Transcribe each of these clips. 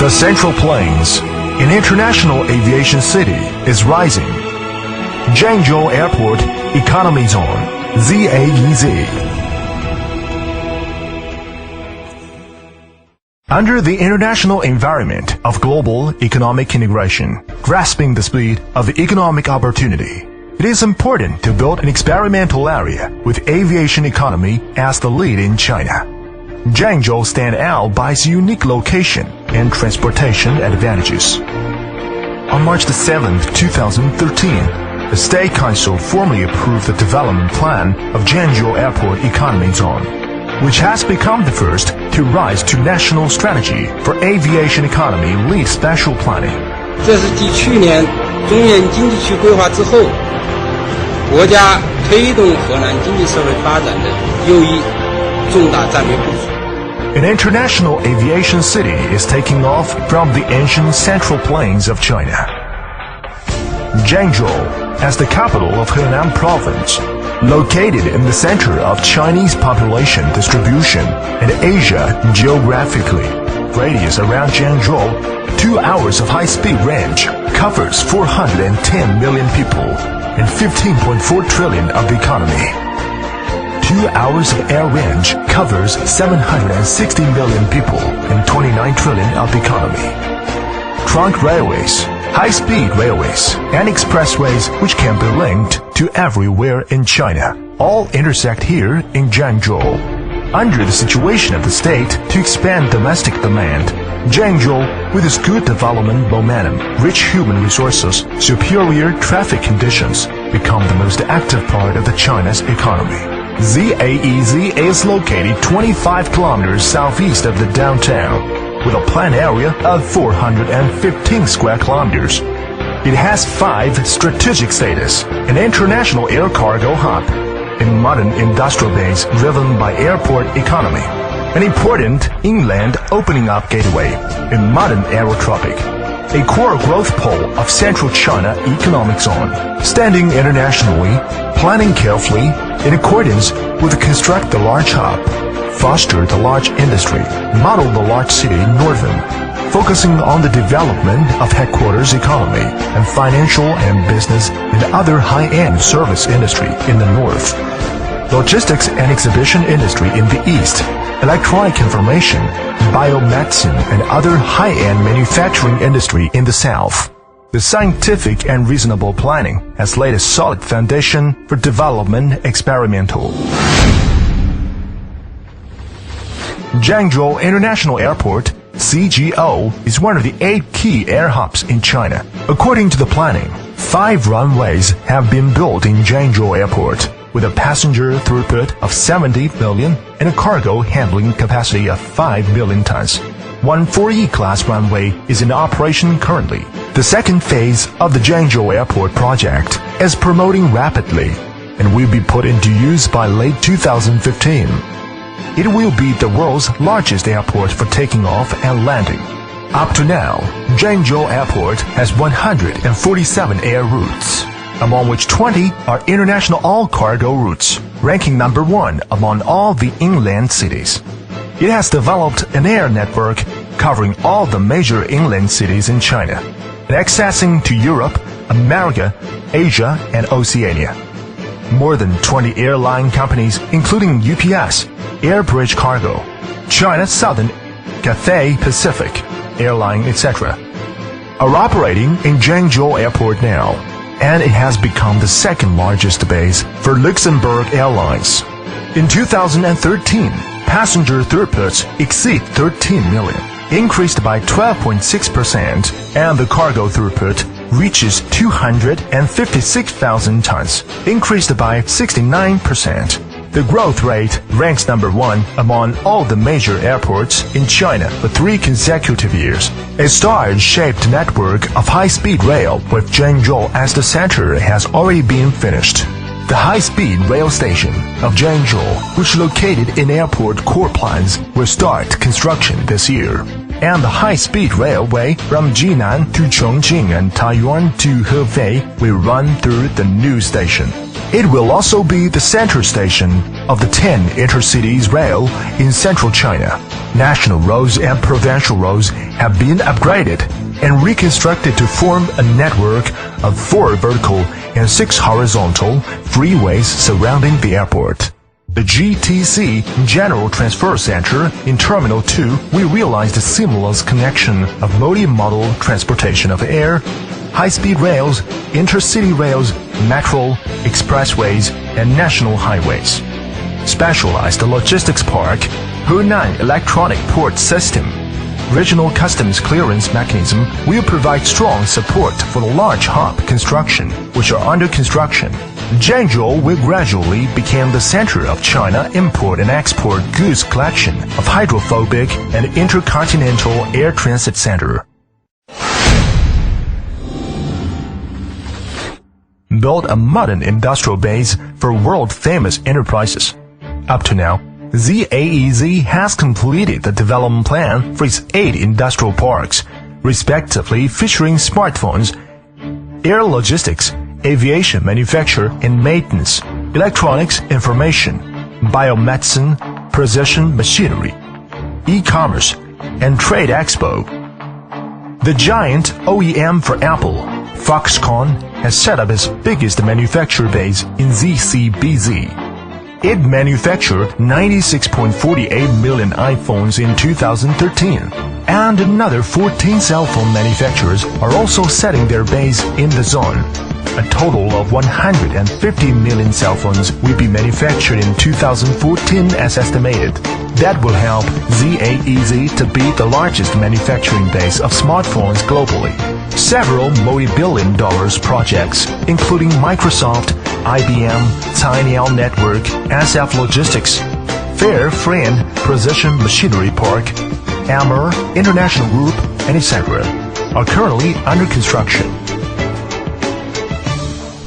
The Central Plains, an international aviation city, is rising. Zhengzhou Airport Economy Zone, ZAEZ. Under the international environment of global economic integration, grasping the speed of economic opportunity, it is important to build an experimental area with aviation economy as the lead in China. Zhengzhou stands out by its unique location and transportation advantages. On March 7, 2013, the State Council formally approved the development plan of Zhengzhou Airport Economy Zone, which has become the first to rise to national strategy for aviation economy lead special planning. 这是继去年中原经济区规划之后，国家推动河南经济社会发展的又一重大战略部署。An international aviation city is taking off from the ancient Central Plains of China. Zhengzhou, as the capital of Henan Province, located in the center of Chinese population distribution and Asia geographically, radius around Zhengzhou, 2 hours of high-speed range covers 410 million people and 15.4 trillion of the economy. 2 hours of air range covers 760 million people and 29 trillion of the economy. Trunk railways, high-speed railways, and expressways which can be linked to everywhere in China all intersect here in Zhengzhou. Under the situation of the state to expand domestic demand, Zhengzhou, with its good development momentum, rich human resources, superior traffic conditions, become the most active part of the China's economy. ZAEZ is located 25 kilometers southeast of the downtown, with a planned area of 415 square kilometers. It has 5 strategic status, an international air cargo hub, a modern industrial base driven by airport economy, an important inland opening up gateway, a modern aerotropic, a core growth pole of Central China Economic Zone, standing internationally, planning carefully in accordance with construct the large hub, foster the large industry, model the large city northern, focusing on the development of headquarters economy and financial and business and other high-end service industry in the north, logistics and exhibition industry in the east, electronic information, biomedicine and other high-end manufacturing industry in the south. The scientific and reasonable planning has laid a solid foundation for development experimental. Zhengzhou International Airport, CGO, is one of the 8 key air hubs in China. According to the planning, 5 runways have been built in Zhengzhou Airport, with a passenger throughput of 70 million and a cargo handling capacity of 5 million tons. One 4E-class runway is in operation currently. The second phase of the Zhengzhou Airport project is promoting rapidly and will be put into use by late 2015. It will be the world's largest airport for taking off and landing. Up to now, Zhengzhou Airport has 147 air routes, among which 20 are international all-cargo routes, ranking number 1 among all the inland cities. It has developed an air network covering all the major inland cities in China, and accessing to Europe, America, Asia, and Oceania. More than 20 airline companies, including UPS, Airbridge Cargo, China Southern, Cathay Pacific Airline, etc., are operating in Zhengzhou Airport now, and it has become the second largest base for Luxembourg Airlines. In 2013, passenger throughputs exceed 13 million, increased by 12.6%, and the cargo throughput reaches 256,000 tons, increased by 69%. The growth rate ranks number 1 among all the major airports in China for 3 consecutive years. A star-shaped network of high-speed rail with Zhengzhou as the center has already been finished. The high-speed rail station of Zhengzhou, which located in airport core plans, will start construction this year. And the high-speed railway from Jinan to Chongqing and Taiyuan to Hefei will run through the new station. It will also be the center station of the 10 intercities rail in central China. National roads and provincial roads have been upgraded and reconstructed to form a network of 4 vertical and 6 horizontal freeways surrounding the airport. The GTC General Transfer Center in Terminal 2 will realize the seamless connection of multi-modal transportation of air, high-speed rails, intercity rails, metro, expressways, and national highways. Specialized Logistics Park, Hunan Electronic Port System, Regional Customs Clearance Mechanism will provide strong support for the large hub construction which are under construction. Zhengzhou will gradually become the center of China import and export goods collection of hydrophobic and intercontinental air transit center. Build a modern industrial base for world-famous enterprises. Up to now, ZAEZ has completed the development plan for its 8 industrial parks, respectively featuring smartphones, air logistics, aviation manufacture and maintenance, electronics information, biomedicine, precision machinery, e-commerce, and trade expo. The giant OEM for Apple, Foxconn, has set up its biggest manufacturer base in ZCBZ. It manufactured 96.48 million iPhones in 2013, and another 14 cell phone manufacturers are also setting their base in the zone. A total of 150 million cell phones will be manufactured in 2014 as estimated. That will help ZAEZ to be the largest manufacturing base of smartphones globally. Several multi-billion dollars projects, including Microsoft, IBM, Tinyl Network, SF Logistics, Fairfriend Precision Machinery Park, Ammer International Group, and etc., are currently under construction.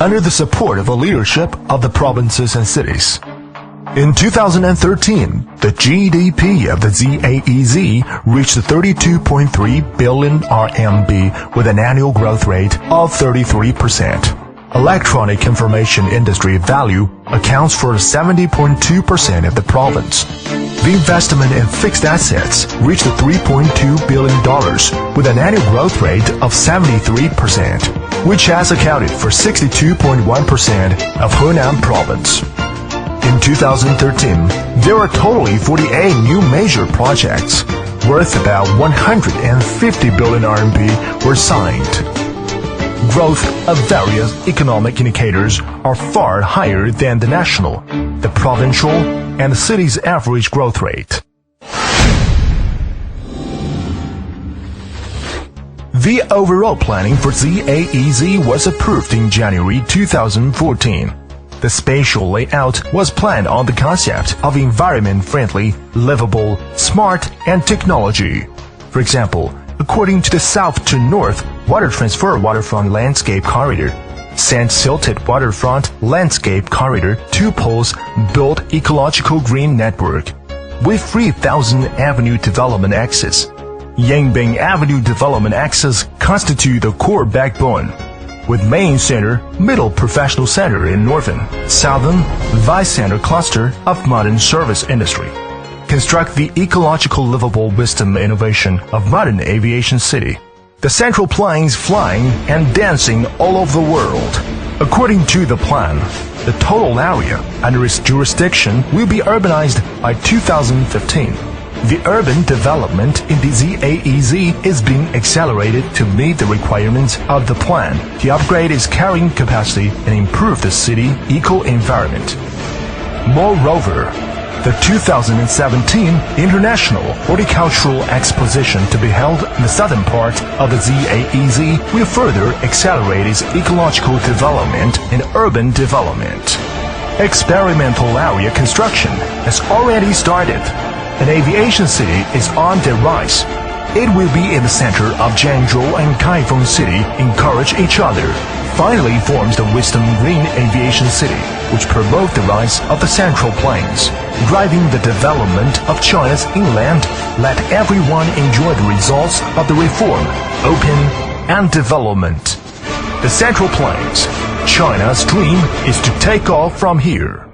Under the support of the leadership of the provinces and cities. In 2013, the GDP of the ZAEZ reached 32.3 billion RMB with an annual growth rate of 33%. Electronic information industry value accounts for 70.2% of the province. The investment in fixed assets reached $3.2 billion with an annual growth rate of 73%, which has accounted for 62.1% of Hunan province. In 2013, there were totally 48 new major projects worth about 150 billion RMB were signed. Growth of various economic indicators are far higher than the national, the provincial, and the city's average growth rate. The overall planning for ZAEZ was approved in January 2014. The spatial layout was planned on the concept of environment-friendly, livable, smart, and technology. For example, according to the south to north water transfer waterfront landscape corridor, sand-silted waterfront landscape corridor 2 poles built ecological green network with 3,000 avenue development axis. Yangbing Avenue development axis constitute the core backbone, with main center, middle professional center in northern, southern, vice center cluster of modern service industry. Construct the ecological livable wisdom innovation of modern aviation city. The central planes flying and dancing all over the world. According to the plan, the total area under its jurisdiction will be urbanized by 2015. The urban development in the ZAEZ is being accelerated to meet the requirements of the plan to upgrade its carrying capacity and improve the city eco-environment. Moreover, the 2017 International Horticultural Exposition to be held in the southern part of the ZAEZ will further accelerate its ecological development and urban development. Experimental area construction has already started. An aviation city is on the rise. It will be in the center of Zhengzhou and Kaifeng City encourage each other. Finally forms the Wisdom Green Aviation City, which promote the rise of the Central Plains, driving the development of China's inland. Let everyone enjoy the results of the reform, open, and development. The Central Plains, China's dream is to take off from here.